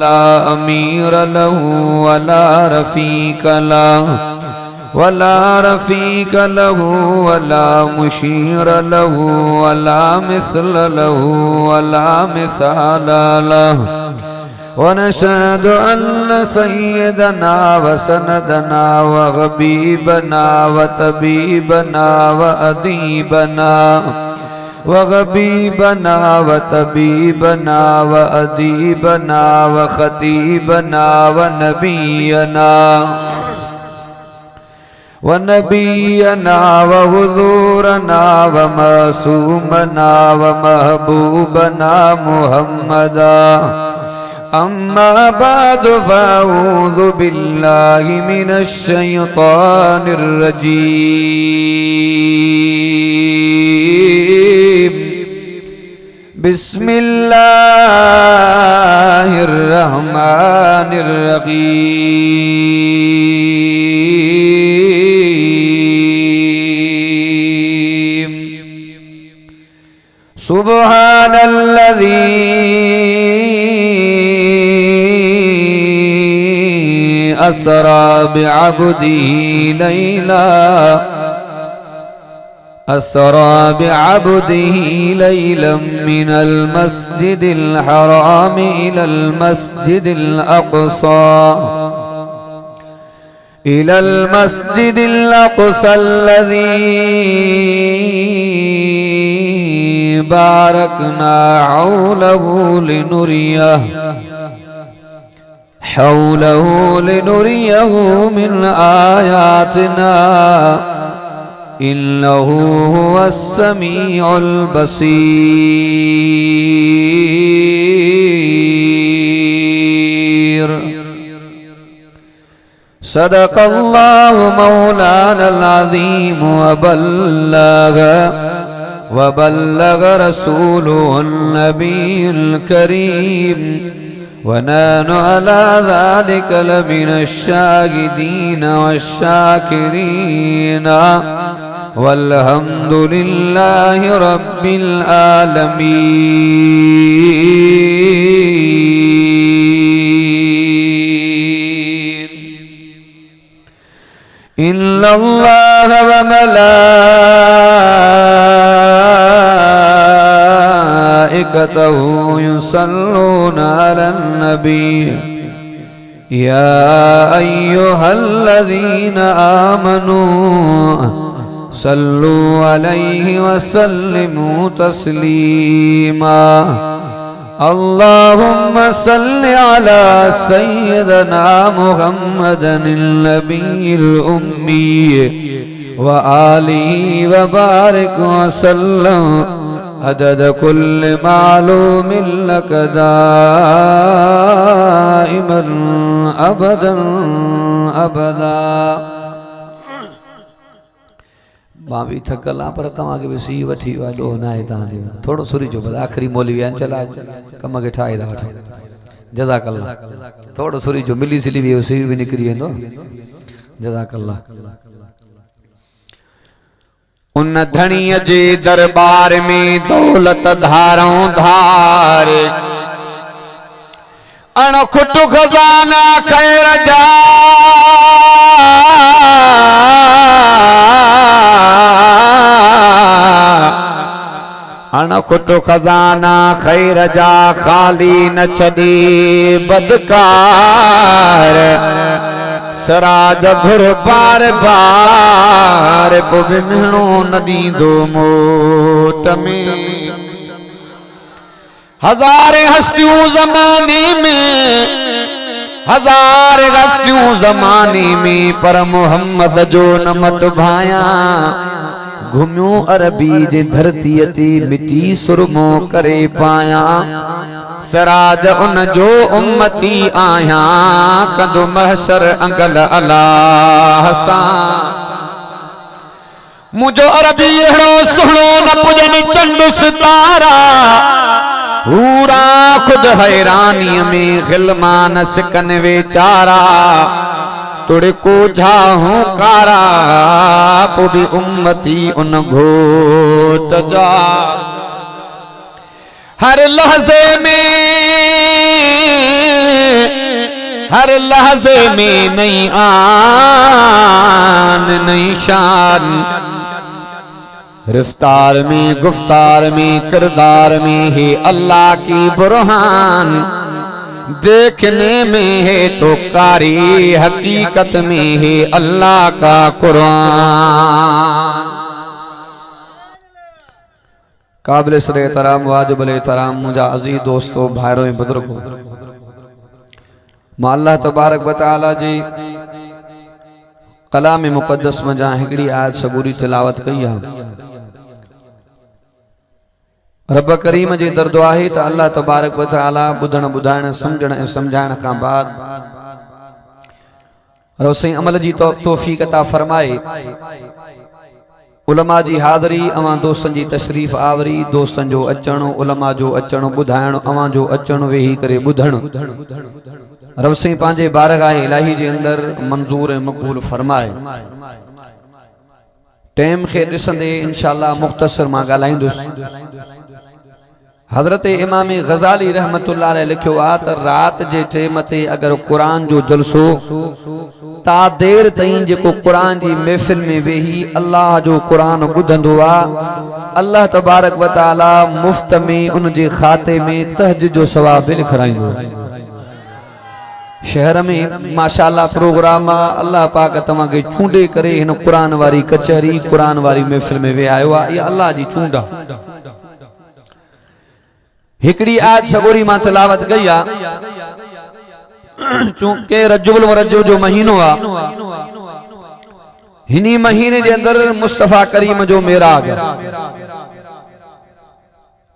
ला अमीर लहू वला रफ़ीक लहू वला मुशीर लहू वला मिसल लहू वला मिसाल लहू वनशहदु अन्न सय्यदना व सनदना व गबीबना व तबीबना व अदीबना व गबीबना व तबीबना व अदीबना व खतीबना व नबीयना व हुज़ूरना व मासूमना व महबूबना मुहम्मदा अम्मा बादु फ़अऊज़ु बिल्लाहि मिनश शैतानिर रजीम बिस्मिल्लाहिर रहमानिर रहीम सुब्हानल्लज़ी असरा बिअब्दिही लैलन मिनल मस्जिदिल हराम इलल मस्जिदिल अक़सा अल्लज़ी बारकना हौलहू लिनुरियहू मिन आयातिना इन्नहू हुवस्समीउल बसीर सदक़ल्लाहु मौलानल अज़ीम व बल्लग रसूलुहुन नबियुल करीम वनहनु अला ज़ालिका लमिनश शाहिदीन वश्शाकिरीन वल्हम्दुलिल्लाहि रब्बिल आलमीन इन्नल्लाह व मलाइकतहू युसल्लूना अलन नबी या अय्युहल्लज़ीना आमनू सल्लू अलैहि व सल्लिमू तस्लीमा अल्लाहुम्मा सल्लि अला सय्यिदना मुहम्मदिन नबिय्यिल उम्मी व आलिहि व बारिक व सल्लम अदद कुल्ल मालूमिन लक दाइमन अबदन अबदा। मां भी थकल आहियां पर तव्हांखे बि सी वठी वियो आहे नाहे तव्हांखे थोरो सुरी जो बस आख़िरी मौलवी आहिनि चला कम खे ठाहे था वठो जज़ाकल्ला थोरो सुरी जो मिली सिली बि सी बि निकिरी वेंदो जज़ाकल्ला। उन धणीअ जे दरबार में दौलत धारों धार अणखुट खजाना खैर जा अणखुट खजाना खैर जा खाली न छॾे बदकार सराज घुर बार बार पुबिनो न ॾींदो मोट में हज़ारे हस्तियूं ज़माने में हज़ार हस्तियूं ज़माने में पर मोहम्मद जो न मत भाया घुमियो अरबी जे धरतीअ ते मिटी सुरमो करे पाया सराज उन जो उम्मती आया कंदो महशर अंगल अल्लाह सां मुझो अरबी अहिड़ो सुहिणो न पुॼनि चंड सितारा हूरा खुद हैरानीअ में ग़िलमान सिकन वेचारा तुड़े को झाहूं कारा पुडी उम्मती उन घोट जा हर लहजे में हर लहजे में नई आन नई शान, रफ्तार में गुफ्तार में किरदार में है अल्लाह की बुरहान। देखने में है तो कारी, हकीकत में है अल्लाह का कुरान। काबिल सरे तराम वाजिब तराम मुझा अजीज दोस्तों भाइरों बुजुर्गों, मां अल्लाह तबारक व तआला जी कलाम मुक़द्दस में जहाँ हिकड़ी आयत सबूरी तिलावत कई है। रब करीम जी दरदो आहे त अल्लाह तबारक व तआला बुधण बुधाइण समझण ऐं समझाइण खां बाद रोसई अमल जी तौफीक अता फरमाए। उलमा जी हाज़री, अवां दोस्तन जी तशरीफ आवरी, दोस्तन जो अचण, उलमा जो अचण, बुधाइण, अवां जो अचण, वेही करे बुधण रब साईं पंहिंजे बारगाह इलाही जे अंदर मंजूर ऐं मक़बूल फरमाए। टाइम खे ॾिसंदे इंशाअल्लाह मुख़्तसर मां ॻाल्हाईंदुसि। हज़रत इमाम गज़ाली रहमतुल्लाह अलैह लिखियो आ त रात जे टाइम ते अगर कुरान जो जलसो ता देर ताईं जेको कुरान जी महफिल में वेही अल्लाह जो कुरान ॿुधंदो आ, अल्लाह तबारक व तआला मुफ्त में उन जे खाते में तहज्जुद जो सवाब लिखाईंदो। शहर में माशाअल्लाह प्रोग्राम अल्लाह पाक तव्हां खे चूंडे करे हिन कुरान वारी कचहरी कुरान वारी महफिल में विहायो आहे। इहा अल्लाह जी चूंड आहे। हिकड़ी आयत सगोरी मां तिलावत कई आ, चूंकि रजबुल मुरज्जब जो महीनो आ, हिनी महीने जे अंदर मुस्तफा करीम जो मेराज,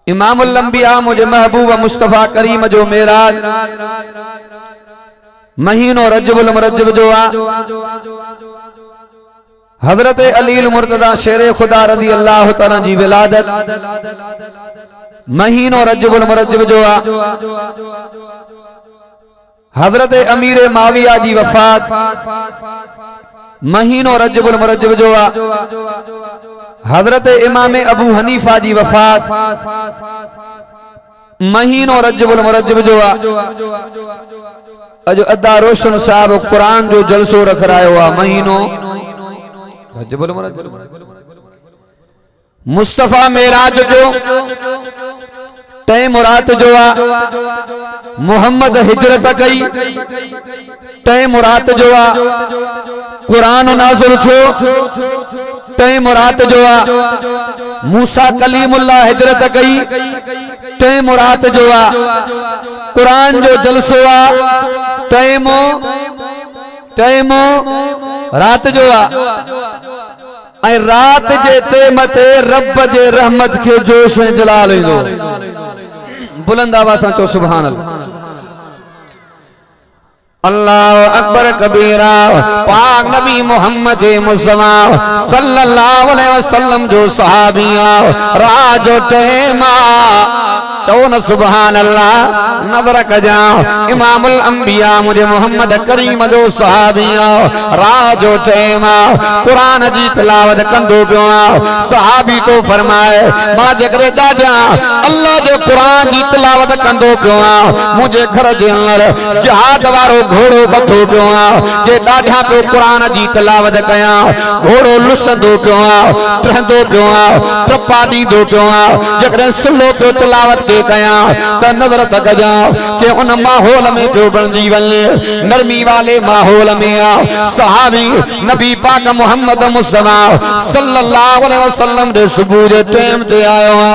इमामुल अंबिया मुझे महबूब मुस्तफा करीम जो मेराज महीनो रजबुल मुरज्जब जो आ। हजरत अलील मुर्तदा शेरे खुदा रज़ी अल्लाह तआला जी विलादत महीनो रजबुल मुरज्जब जो आ। हजरत अमीर माविया जी वफात महीनो रजबुल मुरज्जब जो आ। हजरत इमाम अबू हनीफा जी वफात महीनो रजबुल मुरज्जब जो आ। अजो अदा रोशन साहब कुरान जो जलसो रख रहा आ, महीनो रजबुल मुरज्जब। मुस्तफा मेराज जो टाइम रात जो आ। मोहम्मद हिजरत कई टाइम रात जो आ। कुरान नाज़िल थियो टाइम रात जो आ। मूसा कलीमुल्लाह हिजरत कई टाइम रात जो आ। कुरान जो जलसो आ टाइम रात जो आ। ऐं रात जे टाइम ते रब जे रहमत के जोश में जलाल ईंदो। बुलंद आवाज़ सां चओ सुभान अल्लाह। अल्लाहु अकबर कबीरा। पाक नबी मोहम्मद मुस्तफा सल्लल्लाहु अलैहि वसल्लम जो सहाबिया रात जो टाइम चो न सुभान अल्लाह। नज़र कजा इमामुल अंबिया मुझे मोहम्मद करीम जो सहाबिया रात जो टाइम कुरान जी तिलावत कंदो पियो आ। सहाबी तो फरमाए मां जेकरे ॾाढा अल्लाह जो कुरान जी तिलावत कंदो पियो आ, मुझे घर जे अंदर जहाद वारो घोड़ो बधो पियो आ। जे ॾाढा पियो कुरान जी तिलावत कया, घोड़ो लुसंदो पियो आ, टहंदो पियो आ, टपा ॾींदो पियो आ। जेकॾहिं सुलो पियो तिलावत के कया त नज़र तक जा चे उन माहौल में पियो बणजी वञे, नरमी वाले माहौल में आ। सहाबी नबी पाक मोहम्मद मुस्तफा सल्लल्लाहु अलैहि वसल्लम दे सुबह जे टाइम ते आयो आ।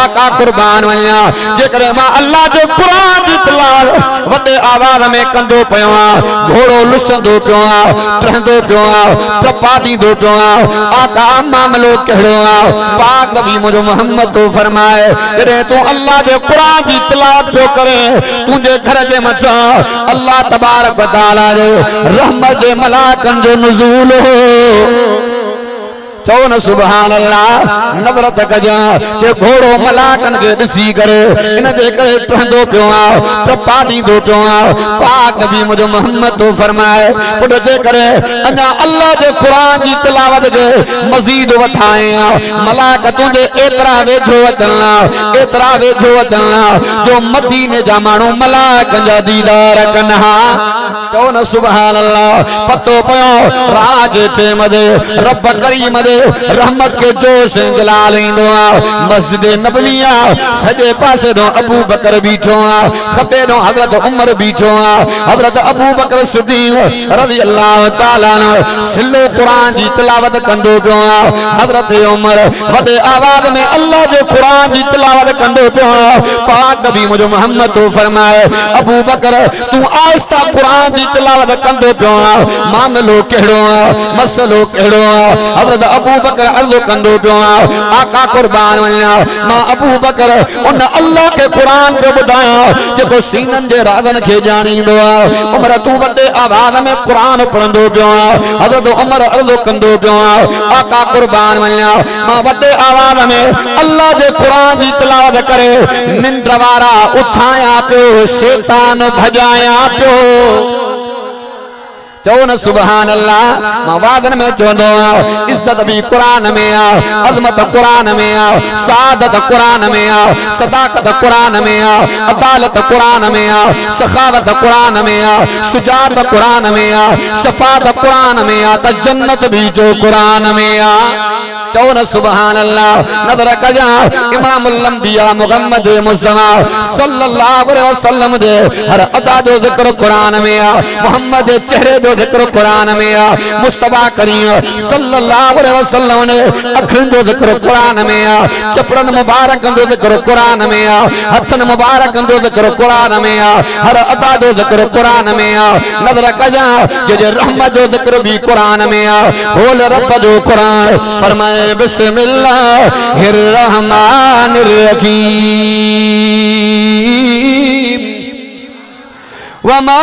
आका कुर्बान वया जेकरे मां अल्लाह जो कुरान जी तिलावत वॾे आवाज़ में कंदो पियो आ, घोड़ो लुसंदो पियो आ, टहंदो पियो आ, टपा ॾींदो पियो आ। आका मामलो कहिड़ो आ? पाक नबी मुझो मोहम्मद तो फरमाए जॾहिं तूं अल्लाह जो कुरान जी तिलावत पियो करे तुंहिंजे घर जे मथां अल्लाह तबारक व तआला जे रहमत जे मलाकनि जो नुज़ूल हो। चो न सुभान अल्लाह नज़र तक जा चे घोड़ो मलाकन के दिसी करे इन जे करे टहंदो पियो आ तो पानी दो पियो आ पाक नबी मुझे मोहम्मद तो फरमाए पुट जे करे अना अल्लाह जे कुरान जी तिलावत के मजीद वठाए आ मलाकतों जे एतरा वेझो अचना एतरा वेझो अचना जो मदीने जा मानो मलाकन जा दीदार कन्हा चो न सुभान अल्लाह पतो पयो राज चे मदे रब करीम दे रहमत के जोश जलाल इंदो आ मस्जिद नबविया सजे पासे दो अबू बकर बीठो आ खबे दो हजरत उमर बीठो आ हजरत अबू बकर सिद्दीक रज़ी अल्लाह तआला अन्हु सिल्लो कुरान जी तिलावत कंदो पियो आ हजरत उमर वडे आवाज में अल्लाह जो कुरान जी तिलावत कंदो पियो पाक नबी मुझे मोहम्मद तो फरमाए अबू बकर तू आस्ता कुरान जी तिलावत कंदो पियो मामलो केड़ो मसलो केड़ो हजरत अबू बकर अर्ज़ कंदो पियो आका कुर्बान वञा मां अबू बकर उन अल्लाह के कुरान पे बुधाया जेको सीनन जे राज़न के जानींदो आ उमर तू वडे आवाज में कुरान पढ़ंदो पियो हजरत उमर अर्ज़ कंदो पियो आका कुर्बान वञा मां वडे आवाज में अल्लाह जे कुरान जी तिलावत करे निंड वारा उठाया पियो शैतान भजाया पियो चो न सुभान अल्लाह मवादन में चोंदो इज्जत भी कुरान में आ अजमत कुरान में आ सादत कुरान में आ सदाकत कुरान में आ अदालत कुरान में आ सखावत कुरान में आ शुजात कुरान में आ शफात कुरान में आ त जन्नत भी जो कुरान में आ चो न सुभान अल्लाह नजर कजा इमामुल अंबिया मुहम्मद मुस्तफा सल्लल्लाहु अलैहि वसल्लम दे हर अदा जो जिक्र कुरान में आ मोहम्मद दे चेहरे जो जिक्र कुरान में आ मुस्तफा करीम सल्लल्लाहु अलैहि वसल्लम ने अखरन जो जिक्र कुरान में आ चपड़न मुबारक जो जिक्र कुरान में आ हथन मुबारक जो जिक्र कुरान में आ हर अदा जो जिक्र कुरान में आ नजर कजा जे रहमत जो जिक्र भी कुरान में आ होल रब जो कुरान फरमाए बिस्मिल्लाहिर रहमानिर रहीम वमा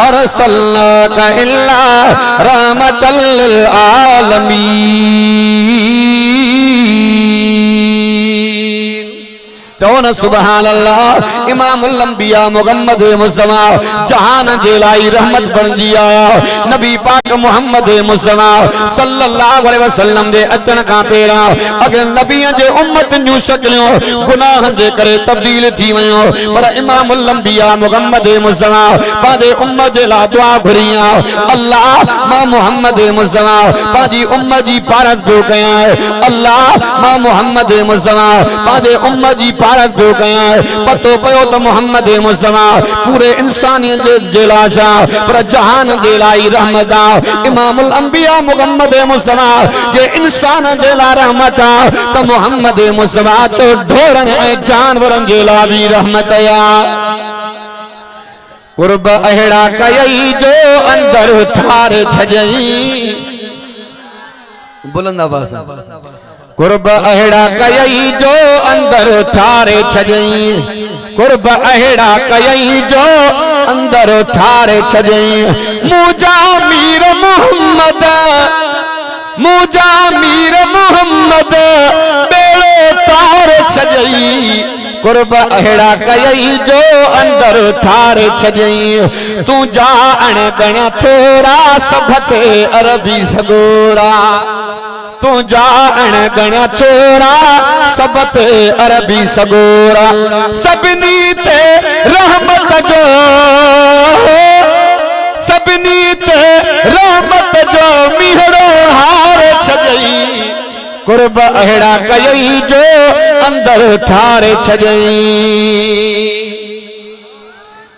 अरसलनाका इल्ला रहमतल लिल आलमीन चो न सुभान अल्लाह इमामुल अंबिया मुहम्मद मुस्तफा जहान जे लाई रहमत बन दिया नबी पाक मुहम्मद मुस्तफा सल्लल्लाहु अलैहि वसल्लम दे अचन का पेरा अगर नबियन जे उम्मत न्यू शकलियो गुनाह जे करे तब्दील थी वयो पर इमामुल अंबिया मुहम्मद मुस्तफा पादे उम्मत जे ला दुआ घुरिया अल्लाह मां मुहम्मद मुस्तफा पादी उम्मत जी पारत जो कया अल्लाह मां मुहम्मद मुस्तफा पादे उम्मत जी भारत जो गया पतो पयो तो मोहम्मद मुस्तफा पूरे इंसानियत जे लाशा पर जहान जे लाई रहमता इमामुल अंबिया मुहम्मद मुस्तफा जे इंसान जे ला रहमता तो मोहम्मद मुस्तफा तो ढोरन जानवरन जे ला भी रहमत या कुर्ब अहड़ा कयई जो अंदर ठार छजई बुलंद आवाज कुर्ब अहड़ा कयई जो अंदर ठारे छजई कुर्ब अहड़ा कयई जो अंदर ठारे छजई मुजा मीर मोहम्मद बेड़ो तार छजई कुर्ब अहड़ा कयई जो अंदर ठार छजई तू जा अण गण्या थोड़ा सभते अरबी सगोरा तू जा अण गण्या चोरा सबत अरबी सगोरा सबनी ते रहमत जो मीहड़ो हार छजई कुर्ब अहड़ा कयई जो अंदर ठार छजई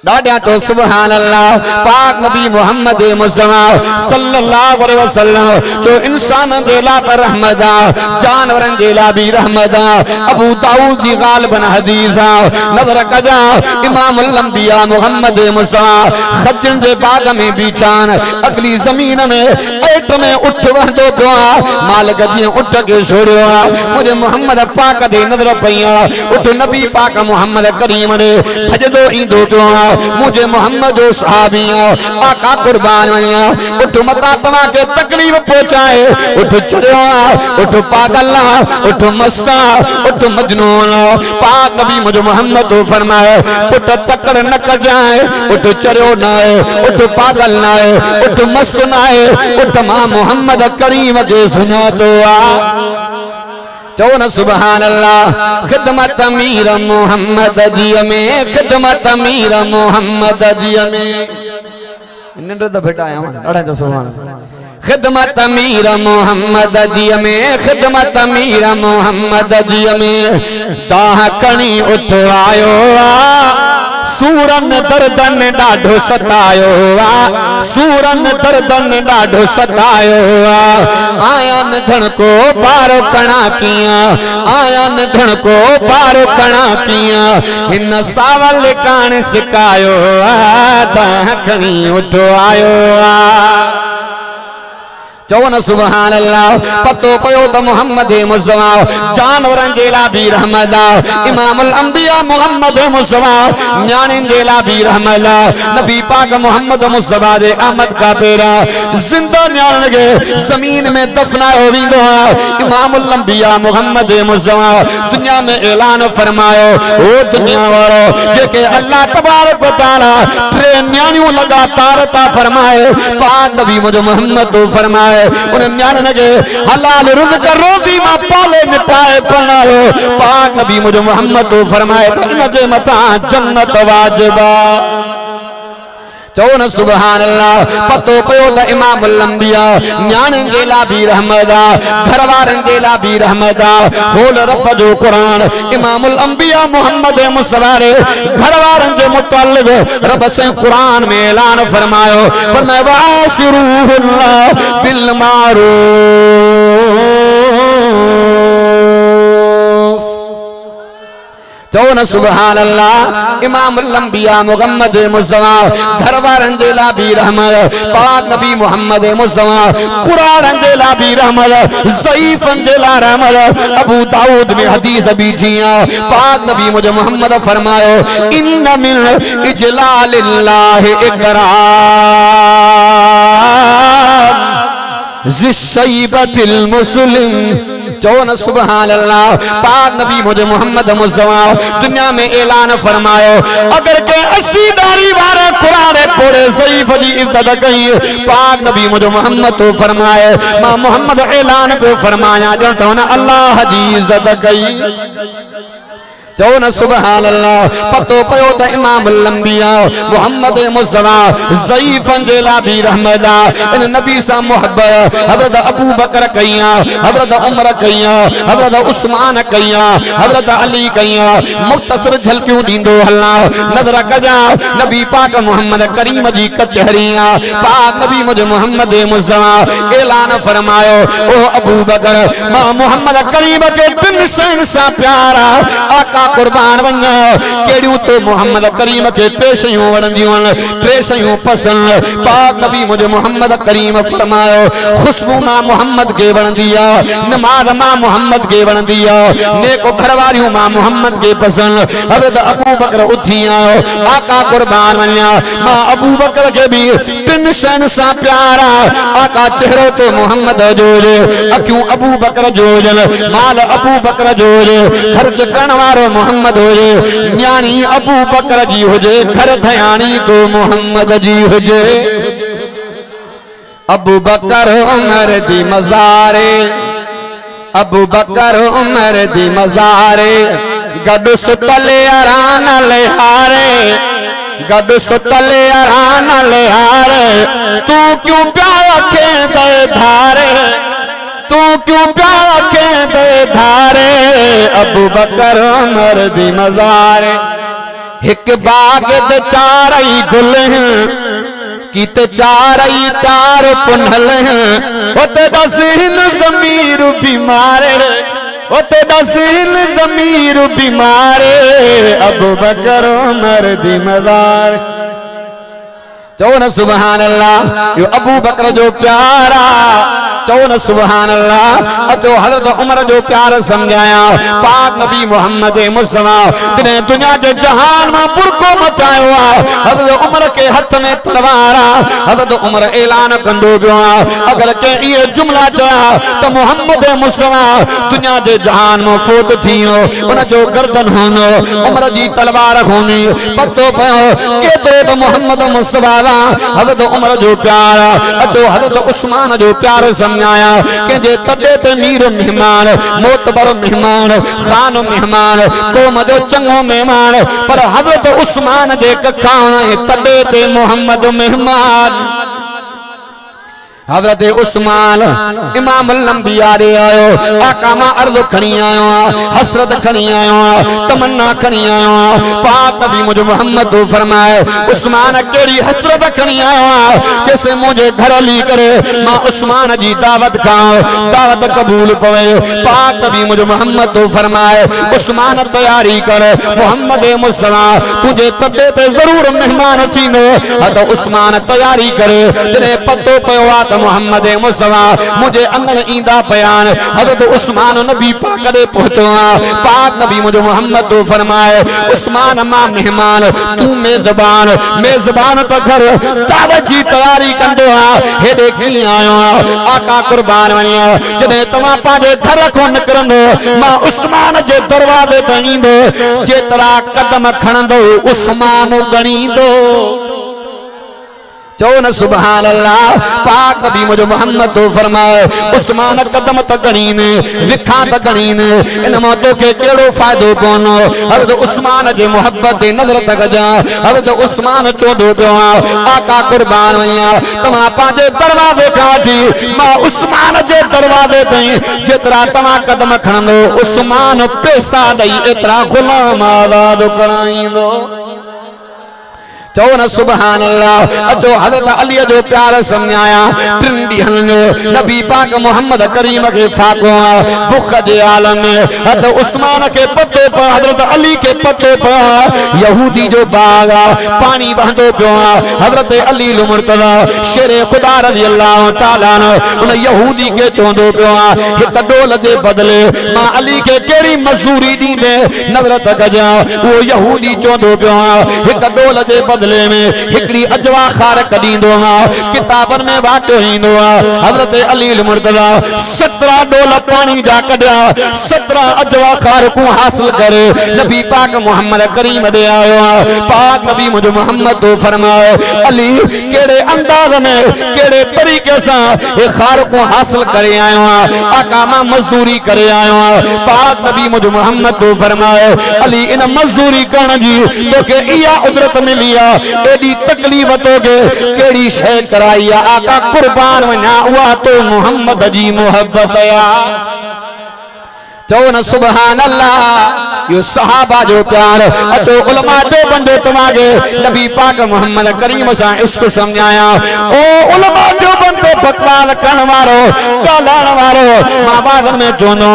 डाडिया तो सुभान अल्लाह पाक नबी मोहम्मद मुस्तफा सल्लल्लाहु अलैहि वसल्लम जो इंसान दे ला रहमता जानवरन दे ला भी रहमता अबू दाऊद जी गालिबन हदीस नजर कजा इमामुल अंबिया मोहम्मद मुस्तफा खजन दे बाग में बीचान अगली जमीन में पेट में उठ वंदो पियो मालिक जी उठ के छोड़ियो मुझे मोहम्मद पाक दे नजर पईया उठ नबी पाक मोहम्मद करीम ने भजदो ईंदो पियो मुझे मोहम्मद सहाबिया आका कुर्बान वनिया उठ मता तमा के तकलीफ पहुंचाए उठ चढ़ो उठ पागल उठ मस्ता उठ मजनून पाक नबी मुझे मोहम्मद फरमाए उठ तकड़ न कर जाए उठ चढ़ो ना उठ पागल ना उठ मस्त ना उठ मां मोहम्मद करीम के सुना तो चौन सुबहान अल्लाह खिदमत अमीर मोहम्मद जी में खिदमत अमीर मोहम्मद जी में निंद्र बेटा आया सुबहान खिदमत अमीर मोहम्मद जी में खिदमत अमीर मोहम्मद जी में ताह कणी उठ आयो सूरन दर्दन डाढो सतायो सूरन दर्दन डाढो सतायो आयन धन को पारो कणा किया आयन धन को पारो कणा किया इन सावल कान सिकायो खणी उठो आयो चौन सुबहान अल्लाह पतो पयो तो मोहम्मद मुस्तफा जानवरन जेला भी रहमदा इमामुल अंबिया मोहम्मद मुस्तफा न्याणिन जेला भी रहमदा नबी पाक मोहम्मद मुस्तफा जे अहमद का पेरा जिंदा न्याण के जमीन में दफनायो विंदो इमामुल अंबिया मोहम्मद मुस्तफा दुनिया में ऐलान फरमायो ओ दुनिया वालो जेके अल्लाह तबारक व तआला टे न्याणियों लगातार ता फरमाए पाक नबी मुझे मोहम्मद तो फरमाए उन्हें न्याण लगे हलाल रुज़्क़ रोज़ी मां पाले निपाए बनायो पाक नबी मुझे मोहम्मद तो फरमाए इनजे मता जन्नत वाजिबा चौन सुबहान अल्लाह पतो पयो त इमामुल अंबिया न्याण जेला भी रहमदा घरवारन जेला भी रहमदा होल रब जो कुरान इमामुल अंबिया मोहम्मद मुस्तफा रे घरवारन जे मुतल्लिक़ रब से कुरान में ऐलान फरमायो फरमाया वासिरूहुल्लाह बिल मारूफ चौन सुबहान अल्लाह इमामुल अंबिया मोहम्मद मुस्तफा घरवारन जेला भी रहमत पाक नबी मोहम्मद मुस्तफा कुरान जेला भी रहमत ज़ईफ़न जेला रहमत अबू दाऊद में हदीस भी जिया पाक नबी मुझे मोहम्मद फरमायो इन्न मिन इजलालिल्लाह इकराम ज़िश्शैबतिल मुस्लिम चौन सुबहान अल्लाह पाक नबी मुझे मोहम्मद मुस्तफा दुनिया में ऐलान फरमायो अगर के 80 दाढ़ी वाले कुरान पढ़े ज़ईफ़ जी इज्जत कई पाक नबी मुझे मोहम्मद तो फरमाए मां मोहम्मद ऐलान पे फरमाया जो ना अल्लाह जी इज्जत कई चौन सुबहान अल्लाह पतो पयो त इमामुल अंबिया मोहम्मद मुस्तफा ज़ईफ़न जेला भी रहमदा इन नबी सा मोहब्बत हजरत अबू बकर कइया हजरत उमर कइया हजरत उस्मान कइया हजरत अली कइया मुख्तसर झलकियों दींदो हल्ला नजर कजा नबी पाक मोहम्मद करीम जी कचहरिया पाक नबी मुझे मोहम्मद मुस्तफा ऐलान फरमायो ओ अबू बकर मां मोहम्मद करीम के दिन सा प्यारा आका कुर्बान वञा केड़ियूं तो मोहम्मद करीम के पेशयूं वणंदियूं पेशयूं पसंद पाक नबी मुझे मोहम्मद करीम फरमायो खुशबू मां मोहम्मद के वणंदी आ नमाज मां मोहम्मद के वणंदी आ नेको घरवारियूं मां मोहम्मद के पसंद हजरत अबू बकर उठी आयो आका कुर्बान वञा मां अबू बकर के भी टिन शन सा प्यारा आका चेहरो तो मोहम्मद जो अखियूं अबू बकर जो माल अबू बकर जो खर्च करण वारो मोहम्मद हुजे न्याणी अबू बकर जी हुजे घर थयाणी तो मोहम्मद जी हुजे अबू बकर उमर दी मज़ारे अबू बकर उमर दी मज़ारे गड सुतले अरान लिहारे गड सुतले अरान लिहारे तू क्यों प्यार के दे धारे तू क्यों प्यार के दे धारे अबू बकर उमर दी मज़ारे एक बाग दे चारई गुल कित चारई तार पुनल ओते दसीन ज़मीर बीमारे ओते दसीन ज़मीर बीमारे अबू बकर उमर दी मज़ारे चो न सुभान अल्लाह। यो अबू बकर जो प्यारा, चो न सुभान अल्लाह। अचो हजरत उमर जो प्यार समझाया। पाक नबी मोहम्मद मुस्तफा जिन्हें दुनिया के जहान में बुरको मचायो आ, हजरत उमर के हथ में तलवार आ। हजरत उमर ऐलान कंदो पियो आ, अगर के ये जुमला चया तो मोहम्मद मुस्तफा दुनिया के जहान में फोत थियो, उन जो गर्दन होनो उमर जी तलवार होनी। पतो पयो केतरे तो मोहम्मद मुस्तफा हजरत उमर जो प्यार। अचो हजरत उस्मान जो प्यार समझाया कि जे तदे ते मीर मेहमान, मोतबर मेहमान, खान मेहमान, कोम जो चंगो मेहमान, पर हजरत उस्मान जे कखान तदे ते मोहम्मद मेहमान। हजरत उस्मान इमाम लंबिया रे आयो, आका मां अर्ज़ खणी आयो, हसरत खणी आयो, तमन्ना खणी आयो। पाक नबी मुझे मोहम्मद तो फरमाए उस्मान केड़ी हसरत खणी आयो जैसे मुझे घर ली करे मां उस्मान जी दावत खाओ, दावत कबूल पवे। पाक नबी मुझे मोहम्मद तो फरमाए उस्मान तैयारी कर, मोहम्मद मुस्तफा तुझे तबे ते जरूर मेहमान थींदो। तो उस्मान तैयारी करे। जने पतो पयो आ मोहम्मद मुस्तफा मुझे अंदर ईंदा बयान हजरत उस्मान नबी पाक दे पहुंचो। पाक नबी मुझे मोहम्मद तो फरमाए उस्मान मां मेहमान तू मेजबान, मेजबान तो घर दावत जी तैयारी कंदो आ। हेडे की आयो आका कुर्बान वनिया जने तमा पाजे घर को निकरंदो मां उस्मान जे दरवाजे ते ईंदो, जेतरा कदम खणंदो उस्मान गणींदो। चो न सुभान अल्लाह। पाक नबी मुझे मोहम्मद तो फरमाए उस्मान कदम तक गणीन, विखा तक गणीन, इन मौतों के केड़ो फायदो कोनो। हजरत उस्मान जे मोहब्बत नजर तक जा। हजरत उस्मान चोदो पियो आका कुर्बान वया तमा पाजे दरवाजे खाती मां उस्मान जे दरवाजे तई जेतरा तमा कदम खणंदो उस्मान पैसा दई एतरा गुलाम आजाद कराईंदो। चो न सुभान अल्लाह। अचो हजरत अली जो प्यार समझाया। टिंडी हन नबी पाक मोहम्मद करीम के फाको बुख जे आलम में हजरत उस्मान के पत्ते पर, हजरत अली के पत्ते पर यहूदी जो बाग पानी बहंदो पियो। हजरत अली मुर्तजा शेरे खुदा रज़ी अल्लाह तआला उन यहूदी के चोंदो पियो हिक डोल जे बदले मां अली के केड़ी मजूरी दींदे नजर तक जा। वो यहूदी चोंदो पियो हिक डोल जे बदले में हिकड़ी अजवा खार कदींदो किताबन में वाक़ियो ईंदो। हजरत अली मुर्तजा 17 डोल पानी जा कढिया, 17 अजवा खार को हासिल करे नबी पाक मोहम्मद करीम दे आयो। पाक नबी मुझे मोहम्मद तो फरमाए अली केड़े अंदाज में केड़े तरीके से ए खार को हासिल करे आयो, आका मां मजदूरी करे आयो। पाक नबी मुझे मोहम्मद तो फरमाए अली इन मजदूरी करण जी तोके इया उजरत मिली आ, एडी तकलीफ तोके केड़ी शय कराई आ, आका कुर्बान वना हुआ तो मोहम्मद जी मोहब्बत या। चो न सुभान अल्लाह। यो सहाबा जो प्यार। अचो उलमा दे बंदे तमागे नबी पाक मोहम्मद करीम सा इश्क समझाया। ओ उलमा जो बंदे बकवाल करण वारो गालाण वारो मां बागन में चोनो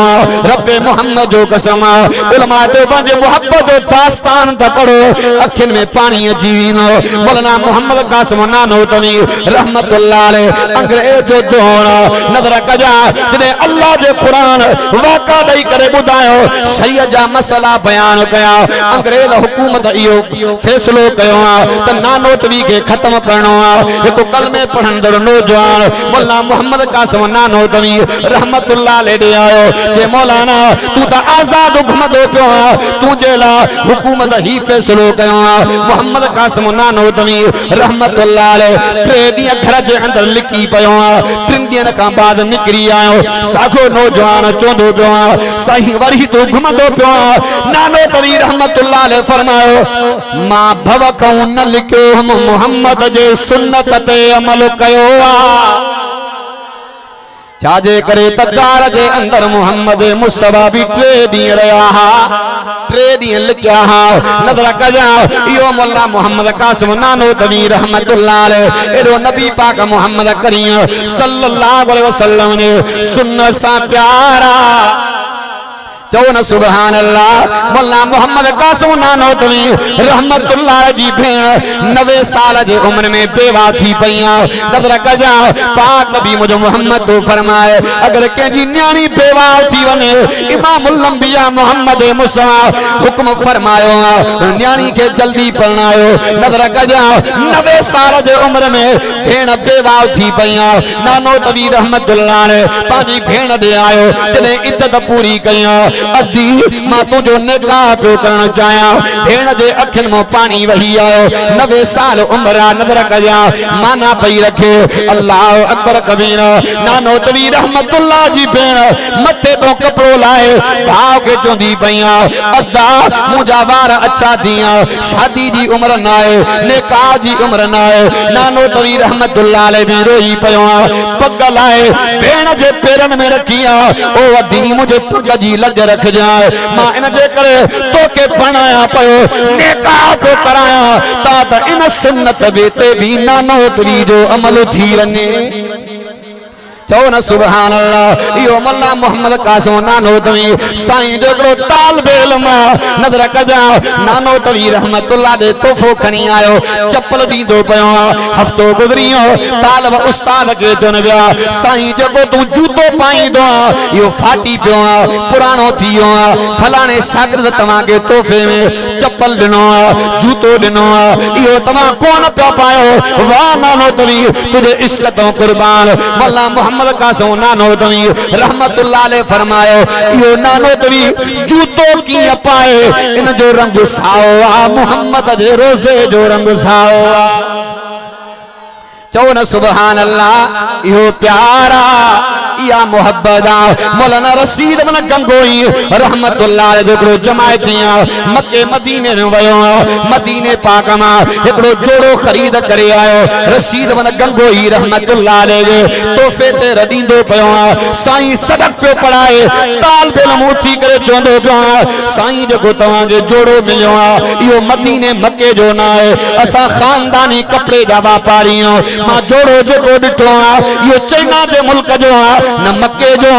रब्बे मोहम्मद जो कसम उलमा दे बंदे मोहब्बत जो दास्तान त पढ़ो अखिन में पानी अची विनो। मौलाना मोहम्मद कासिम नानोतवी रहमतुल्लाह अलैह अंग्रेज जो दोहरा नजर कजा जिने अल्लाह जे कुरान वाका करे बुधायो शरीयत जा मसला बयान कया। अंग्रेज हुकूमत इयो फैसलो कयो त नानोतवी के खत्म करनो एक कलमे पढ़ंदड़ नौजवान मौलाना मोहम्मद कासिम नानोतवी रहमतुल्लाह अलैह आयो जे मौलाना तू त आजाद घुमदो पियो तू जेला हुकूमत ही फैसलो कयो। मोहम्मद कासिम नानोतवी रहमतुल्लाह अलैह 3 ॾींहं घर जे अंदर लिकी पियो। 3 ॾींहनि खां बाद निकरी आयो। सागो नौजवान चोंदो पियो सही वरी तो घुमदो पियो। नानोतवी रहमतुल्लाह अलैह फरमायो मां भव कऊं न लिखियो हम मोहम्मद जे सुन्नत ते अमल कयो आ। छाजे करे तकार जे अंदर मोहम्मद मुस्तफा भी 3 ॾींहं रहा। 3 ॾींहं लिखिया नजर कजा। इहो मौलाना मोहम्मद कासिम नानोतवी रहमतुल्लाह अलैह एडो नबी पाक मोहम्मद करीम सल्लल्लाहु अलैहि वसल्लम ने सुन्नत सा प्यारा चओ न सुभान अल्लाह। मुल्ला मोहम्मद कासिम नानोतवी रहमतुल्लाह जी भेण 90 साल जे उम्र में बेवा थी पईया। नज़र कजा पाक नबी मुझो मोहम्मद तो फरमाए अगर कंहिंजी न्याणी बेवा थी वने इमामुल अंबिया मोहम्मद मुस्तफा हुक्म फरमायो न्याणी के जल्दी परणायो। नज़र कजा 90 साल जे उम्र में भेण बेवा थी पईया। नानोतवी रहमतुल्लाह ने पांजी भेण दे आयो जने इज्जत पूरी कया अदी मां तुझो निकाह पियो करण चाहिया। भेण जे अखिन में पानी वही आयो 90 साल उम्र नज़र कया माना पई रखे अल्लाह अकबर कबीरा। नानोतवी रहमतुल्लाह जी भेण मथे तो कपड़ो लाए भाव के चोंदी पईया अदा मुझा वार अच्छा थिया शादी जी उम्र ना है निकाह जी उम्र ना है। नानोतवी रहमतुल्लाह अलैह भी रोई पयो पग लाए भेण जे पेरन में रखिया ओ अदी मुझे पग जी लग रख जाए मां इन जे करे तोके फणाया पयो निकाह तो कराया ता इन सुन्नत बेते भी नानोतवी जो अमल थी वने। चओ न सुभान अल्लाह। यो मुल्ला मोहम्मद कासिम नानोतवी साईं जो तालिबे इल्म नज़र कजा नानोतवी रहमतुल्लाह दे तोहफो खणी आयो चप्पल दींदो पयो हफ्तो गुजरियो तालिब उस्ताद के चुन विया साईं जेको तू जूतो पाईंदो यो फाटी पियो पुरानो थियो फलाणे शागिर्द तव्हां के तोहफे में चप्पल दिनो जूतो दिनो यो तव्हां कोन पियो पायो वाह नानोतवी तुझे इश्क तो कुर्बान। मुल्ला मोहम्मद कासिम नानोतवी रहमतुल्लाह अलैह फरमायो यो नानोतवी जूतो कीअं पाए इन जो रंग साओ आ मोहम्मद जे रोज़े जो रंग साओ आ। चओ न सुभान अल्लाह। इहो प्यारा या मोहब्बत मौलाना रशीद मन गंगोई रहमतुल्लाह अलैह जो जमायतिया मक्के मदीने में वयो मदीने पाक में एकड़ो जोड़ो खरीद करे आयो रशीद मन गंगोई रहमतुल्लाह अलैह तोहफे ते रदींदो पयो साईं सबक पे पढ़ाए तालिबे इल्म उठी करे चोंदो पियो साईं जो तवां जो जोड़ो मिलियो इहो मदीने मक्के जो ना है असा खानदानी कपड़े जा व्यापारी मां जोड़ो जो दिठो यो चाइना जे मुल्क जो न मक्के जो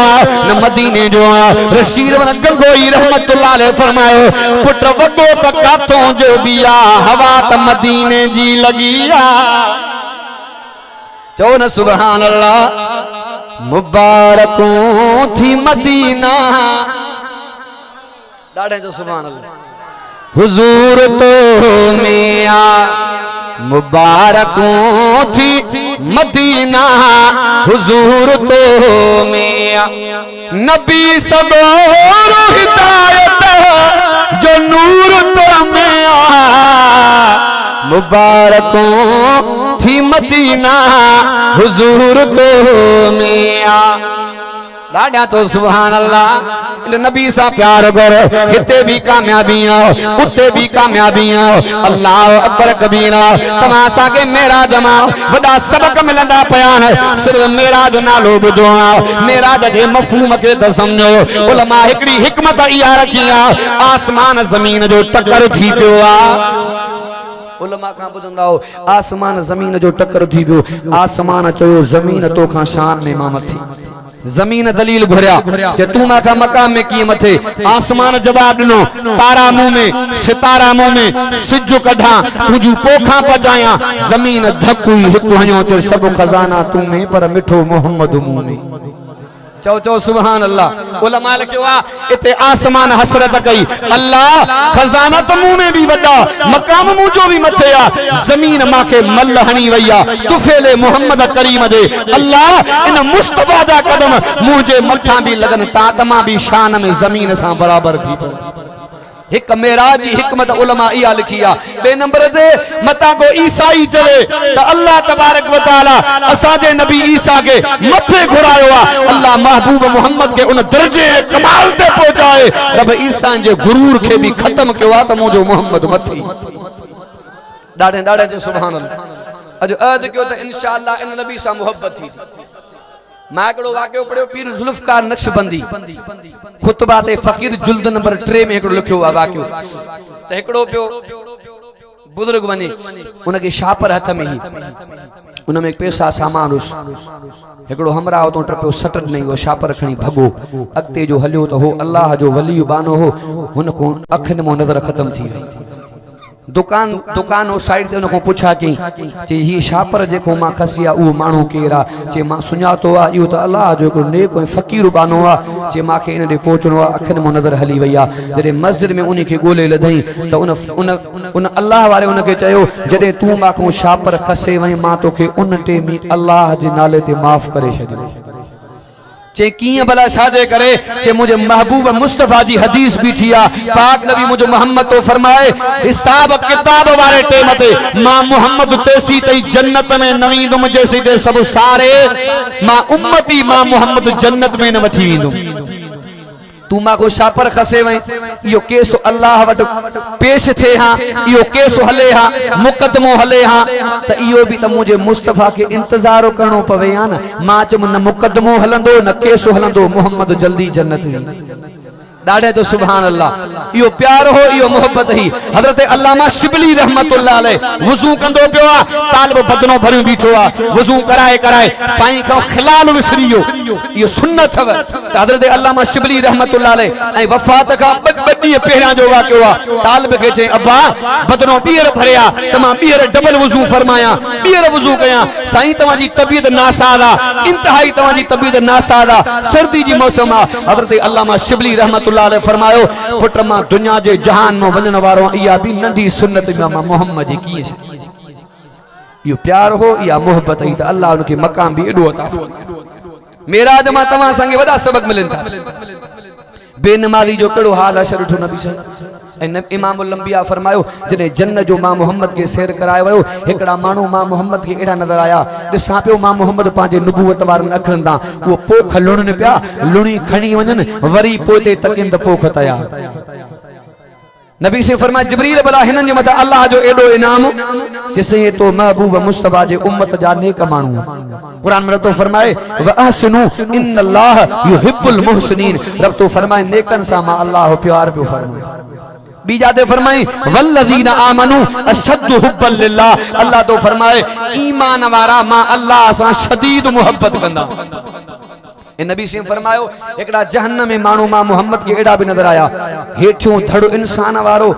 न मदीने जो रशीद मन गंगोई रहमतुल्लाह अलैह फरमायो पुट वडो त काथों जो बिया हवा त मदीने जी लगिया। चओ न सुभान अल्लाह। मुबारकों थी मदीना ॾाढे जो सुभान अल्लाह हुजूर तो में आ मुबारकों थी मदीना हुजूर तो में आ नबी सबोर हिदायत जो नूर तो में आ मुबारकों थी मदीना हुजूर तो में आ। ॾाढा तो सुभान अल्लाह। नबी सा प्यार कर हिते भी कामयाबियां उते भी कामयाबियां अल्लाह अकबर कबीरा। तव्हां असांखे मेराज मां वॾा सबक मिलंदा पिया सिर्फ मेराज नालो ॿुधो मेराज जे मफ़हूम खे त सम्झो उलमा हिकिड़ी हिकमत इहा रखी आसमान ज़मीन जो टकर थी पियो उलमा खां ॿुधंदा हो आसमान ज़मीन जो टकर थी पियो आसमान चयो ज़मीन तोखां शान में मां मथे जमीन दलील घुरिया कि तू मां मकाम में कीअं मथे आसमान जवाब दिनो तारा मुंह में सितारा मुंह में सिज कढा तुझू पोखा पचाया जमीन धक हुई हिकु हणो ते सब खजाना तू में पर मिठो मोहम्मद मुंह में। चो चो सुभान अल्लाह। उलमा लिखियो इते आसमान हसरत कई अल्लाह खजाना तो मुंह में भी वड्डा मकाम मुंजो भी मथे आ जमीन माके मल हणी वई आ तुफेले मोहम्मद करीम दे अल्लाह इन मुस्तफा दा कदम मुंजे मथा भी लगन ता तमा भी शान में जमीन सा बराबर थी एक मेराज की हिकमत उलमा इया लिखी आ। बे नंबर ते मता को ईसाई चवे त अल्लाह तबारक व तआला असा जे नबी ईसा के मथे घुरायो आ अल्लाह महबूब मोहम्मद के उन दर्जे कमाल ते पहुंचाए रब ईसा जे गुरूर के भी खत्म कियो आ त मुजो मोहम्मद मथी डाडे डाडे जो सुभान अल्लाह। अज अद कियो त इंशाअल्लाह इन नबी सा मोहब्बत थी। मैं एकड़ो वाक्यो पढ़ियो पीर जुल्फकार नक्शबंदी खुतबा ते फकीर जुल्द नंबर 3 में एकड़ो लिखियो आ वाक्यो त एकड़ो पियो बुजुर्ग वने उनके शापर हथ में ही उनमें पैसा सामान एकड़ो हमरा तो टपो सटन नहीं वो शापर खणी भगो अगते जो हलियो तो हो अल्लाह जो वली बानो हो हुन को अखन मो नजर खत्म थी वई दुकान ओ साइड ते उनको पूछा कि जे ही शापर जेको मां खसिया उ माणो केरा जे मां सुञातो आ इयो त अल्लाह जो को ने कोई फकीर बानो आ जे माखे इन दे पहुचणो आ अखन मो नजर हली वई आ जदे मस्जिद में उनी के गोले लधई त उन अल्लाह वाले उनके चयो जदे तू माखो शापर खसे वई मां तोखे उन ते मी अल्लाह जे नाले ते माफ करे छडियो चे किए भला साजे करे चे मुझे महबूब मुस्तफा जी हदीस भी थिया पाक नबी मुझे मोहम्मद तो फरमाए हिसाब किताब वाले टेम ते मां मोहम्मद तेसी तई जन्नत में नवी दुम जैसे दे सब सारे मां उम्मती मां मोहम्मद जन्नत में न वठी विंदो तू मां को शापर खसे वई यो केस अल्लाह वट पेश थे हां यो केस हले हां मुकदमो हले हां त इयो भी त मुझे मुस्तफा के इंतजार करनो पवे या न मां चम न मुकदमो हलंदो न केस हलंदो मोहम्मद जल्दी जन्नत वी डाडे तो सुभान अल्लाह यो प्यार हो यो मोहब्बत ही हजरत अल्लामा शिबली रहमतुल्लाह अलैह वजू कंदो पियो तालिब बदनो भरियो बीठो आ वजू कराए कराए साईं का खिलाल विसरियो यो सुन्नत है हजरत अल्लामा शिबली रहमतुल्लाह अलैह ए वफात का बड़ी पहरा जो वाक्यो आ तालिब के चे अब्बा बदनो बीर भरिया तमा बीर डबल वजू फरमाया बीर वजू कया साईं तमा जी तबीयत नासादा इंतहाई तमा जी तबीयत नासादा सर्दी जी मौसम आ हजरत अल्लामा शिबली रहमतुल्लाह फरमायो पुट मां दुनिया जे जहान में वजन वारो इया भी नंढी सुन्नत में मोहम्मद जी किए यो प्यार हो या मोहब्बत ही तो अल्लाह उनके मकाम भी एडो अता मेराज मां तमा संगे वडा सबक मिलन था बेनमाजी जो कड़ो हाल है शरुठो नबी साईं इमाम लंबिया फरमायो जने जन्न जो मां मोहम्मद के सैर कराए वयो एकड़ा मानू मां मोहम्मद के एड़ा नजर आया दिसा पियो मां मोहम्मद पांजे नबूवत वारन अखरन दा वो पोख लुणन पिया लुणी खणी वजन वरी पोते तकिंद पोख तया नबी से फरमाया जिब्रील भला हिनन जे मथा अल्लाह जो एडो इनाम जिसे तो महबूब मुस्तफा जे उम्मत जा नेक मानू कुरान में तो फरमाए व अहसनु इन्नल्लाह युहिब्बुल मुहसिनीन रब तो फरमाए नेकन सा मा अल्लाह प्यार पे फरमाए बीजादे फरमाए वल्लज़ीना आमनु अशद्दु हुब्बन लिल्लाह अल्लाह तो फरमाए ईमान वारा मा अल्लाह सा शदीद मोहब्बत कंदा ए नबी से फरमायो एकड़ा जहन्नम में मानू मां मोहम्मद के एड़ा भी नजर आया हेठियों धड़ इंसान वारो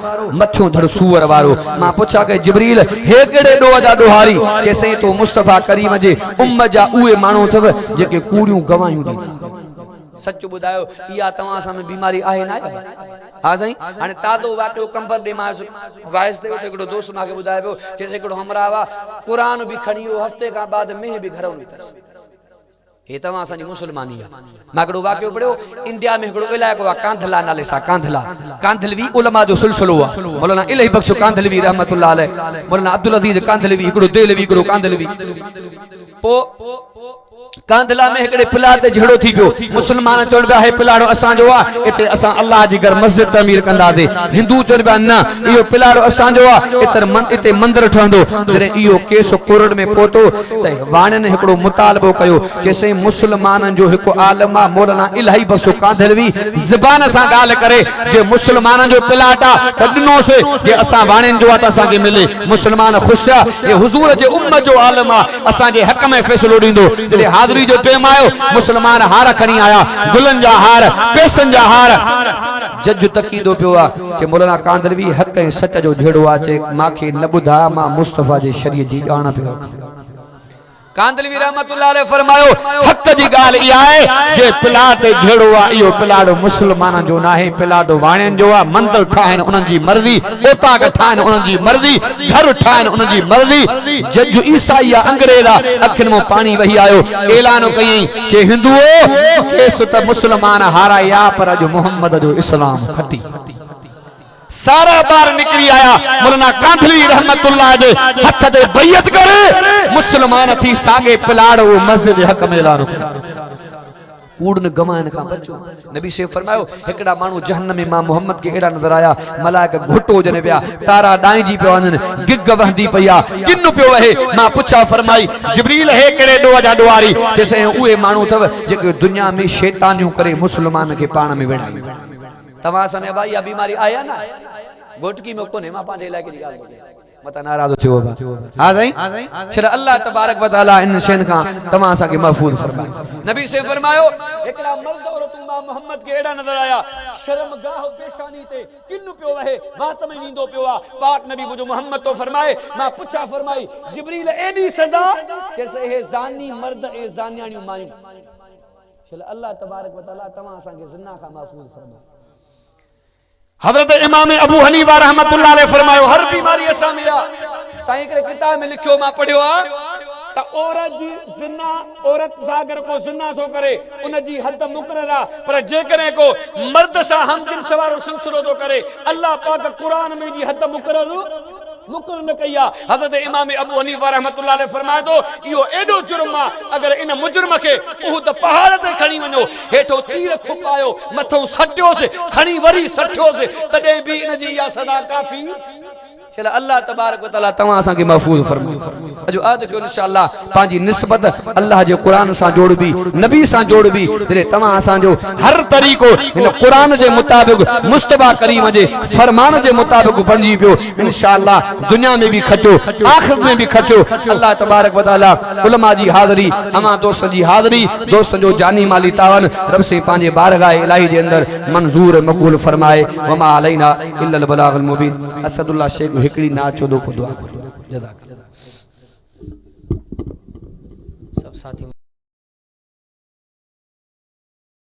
मथियों धड़ सूअर वारो मां पूछा के जिब्रील हे केड़े डोह जा डोहारी कैसे तो मुस्तफा करीम जे उम्मत जा उए मानू थव जेके कूड़ियों गवायूं दी सच बुधायो इया तवा सा में बीमारी आहे ना हा साईं हाने तादो वाक्यो कंबर दे मास वाइस दे एकड़ो दोस्त माके बुधायो जैसे एकड़ो हमरा वा कुरान भी खणियो हफ्ते का बाद में भी घर वनी तस हे तवा सा मुसलमानी माकड़ो वाक्यो पढ़ो इंडिया में एकड़ो इलाको वा कांधला नाले सा कांधलवी उलमा जो सिलसिलो आ मौलाना इलाही बख्शो कांधलवी रहमतुल्लाह अलैह मौलाना अब्दुल अजीज कांधलवी एकड़ो देलवी एकड़ो कांधलवी पो कांधला में एकड़े पिलाड़ ते झड़ो थी पियो मुसलमान चढ़ बया है पिलाड़ो असा जो आ इते असा अल्लाह जी घर मस्जिद तमीर कंदा दे हिंदू चढ़ बया न इयो पिलाड़ो असा जो आ इते मंदिर ठंदो जरे इयो केस कोर्ट में पोतो ते वाणन एकड़ो मुतालबो कयो जैसे मुसलमानन जो एक आलम आ मौलाना इलाही बख्शो कांधलवी ज़बान सा गाल करे जे मुसलमानन जो पिलाटा कडनो से जे असा वाणन जो असा के मिले मुसलमान खुश आ ये हुजूर जे उम्मत जो आलम आ असा जे हक में फैसलो दींदो जे हाज़री जो टेम आयो मुसलमान हार खणी आया गुलन जा हार पैसन जा हार जज तकीदो पियो आ जे मौलाना कांधलवी हक ऐं सच जो झेड़ो आ चे माखे न बुधा मां मुस्तफा जे शरीयत जी ॼाण पियो कांधलवी रहमतुल्लाह अलैह फरमायो हक जी गाल इया है जे पिलाट झेड़ो आ इयो पिलाड़ो मुसलमानन जो नाहे पिलाड़ो वाणन जो आ मंदिर ठाहन उनन जी मर्जी ओता का ठाहन उनन जी मर्जी घर ठाहन उनन जी मर्जी जज ईसाई अंग्रेज अखन में पानी वही आयो ऐलान कई जे हिंदुओ केस त मुसलमान हाराया पर जो मोहम्मद जो इस्लाम खटी सारा बार निकली आया मौलाना कांधलवी रहमतुल्लाह जे हथ दे बैयत करे मुसलमान थी सागे पिलाड़ो मस्जिद हक में ऐलान कूड़ न गवान का बचो नबी से फरमायो एकड़ा मानू जहन्नम में मां मोहम्मद के एड़ा नजर आया मलाइका घुटो जने पिया तारा डाई जी पियो वनन गिग वहदी पिया किन्नु पियो वहे मां पुछा फरमाई जिब्रील हे केड़े डोआ जा डोआरी जैसे उए मानू तव जेके दुनिया में शैतानियूं करे मुसलमान के पाण में वेड़ाई तवा सने भाई या बीमारी आया ना गोटकी में कोने मां पांजे इलाके की गाल मत नाराज थियो बा हां साईं शर अल्लाह तबारक व तआला इन शैन का तमा सा के महफूज फरमाए नबी से फरमायो एकड़ा मर्द औरत मां मोहम्मद के एड़ा नजर आया शर्मगाह पेशानी ते किन्नु पियो वहे बात में वींदो पियो आ पाक नबी मुझो मोहम्मद तो फरमाए मां पुछा फरमाई जिब्रील एडी सजा जैसे हे जानी मर्द ए जानियाणी मायू शर अल्लाह तबारक व तआला तमा सा के जिन्ना का महफूज फरमाए हजरत इमाम अबू हनीफा रहमतुल्लाह अलैह फरमायो हर बीमारी असा में आ साईं के किताब में लिखियो मां पढ़ियो आ त औरत जी जिन्ना औरत सागर को जिन्ना तो करे उन जी हद मुकर्रर आ पर जे करे को मर्द सा हम जिन सवारो सिलसिलो तो करे अल्लाह पाक कुरान में जी हद मुकर्रर न कया हजरत इमाम अबू हनीफा रहमतुल्लाह अलैह फरमाए तो यो एडो जुर्म आ अगर इन मुजरम के उहद पहाड़ ते खणी वनो हेठो तीर खुपायो मथो सटियोस खणी वरी सटियोस तडे भी इन जी या सदा काफी चला अल्लाह तबारक व तआला तमा सा के महफूज फरमाए अजो आद को इंशाअल्लाह पांजी निस्बत अल्लाह जे कुरान सा जोड़बी नबी सा जोड़बी तेरे तमा सा जो हर तरीको इन कुरान जे मुताबिक मुस्तफा करीम जे फरमान जे मुताबिक बंजी पियो इंशाअल्लाह दुनिया में भी खचो आखिरत में भी खचो अल्लाह तबारक व तआला उलमा जी हाज़री अमा दोस्त जी हाज़री दोस्त जो जानी माली तावन रब से पांजे बारगाह इलाही जे अंदर मंजूर मकबूल फरमाए वमा अलैना इल्लल बलागुल मुबीन असदुल्लाह शेख हिकड़ी ना चोदो को दुआ करो जज़ाक सब साथी